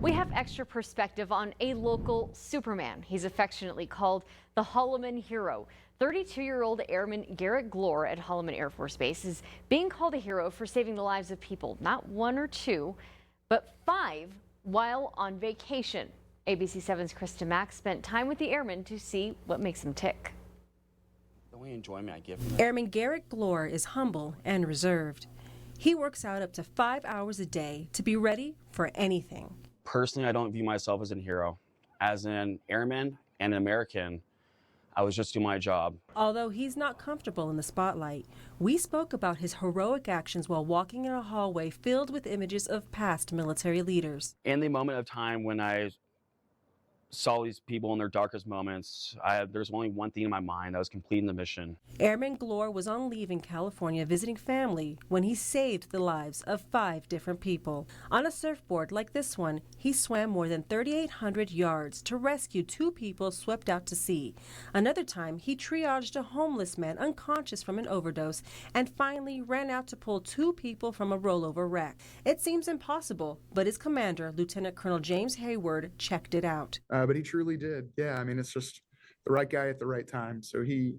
We have extra perspective on a local Superman. He's affectionately called the Holloman hero. 32-year-old Airman Garrett Glore at Holloman Air Force Base is being called a hero for saving the lives of people, not one or two, but five while on vacation. ABC 7's Krista Mack spent time with the airman to see what makes him tick. The only enjoyment I get from Airman Garrett Glore is humble and reserved. He works out up to 5 hours a day to be ready for anything. Personally, I don't view myself as a hero. As an airman and an American, I was just doing my job. Although he's not comfortable in the spotlight, we spoke about his heroic actions while walking in a hallway filled with images of past military leaders. In the moment of time when I saw these people in their darkest moments, there's only one thing in my mind: that was completing the mission. Airman Glore was on leave in California visiting family when he saved the lives of 5 different people. On a surfboard like this one, he swam more than 3,800 yards to rescue 2 people swept out to sea. Another time, he triaged a homeless man unconscious from an overdose and finally ran out to pull 2 people from a rollover wreck. It seems impossible, but his commander, Lieutenant Colonel James Hayward, checked it out. But he truly did. Yeah, I mean, it's just the right guy at the right time. So he's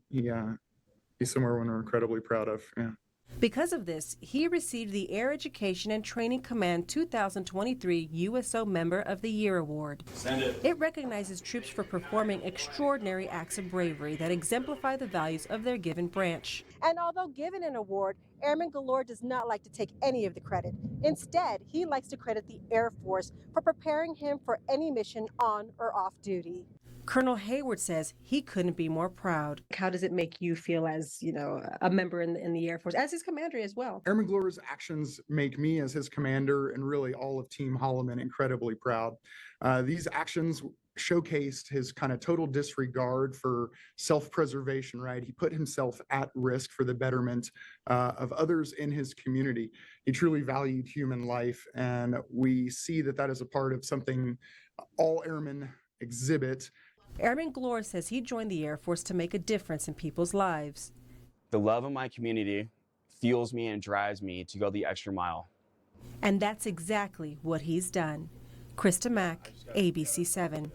someone we're incredibly proud of. Yeah. Because of this, he received the Air Education and Training Command 2023 USO Member of the Year Award. Send it. It recognizes troops for performing extraordinary acts of bravery that exemplify the values of their given branch. And although given an award, Airman Glore does not like to take any of the credit. Instead, he likes to credit the Air Force for preparing him for any mission on or off duty. Colonel Hayward says he couldn't be more proud. How does it make you feel as, a member in the Air Force, as his commander as well? Airman Glore's actions make me, as his commander, and really all of Team Holloman, incredibly proud. These actions showcased his kind of total disregard for self-preservation, right? He put himself at risk for the betterment of others in his community. He truly valued human life, and we see that is a part of something all airmen exhibit. Airman Glore says he joined the Air Force to make a difference in people's lives. The love of my community fuels me and drives me to go the extra mile. And that's exactly what he's done. Krista Mack, ABC 7.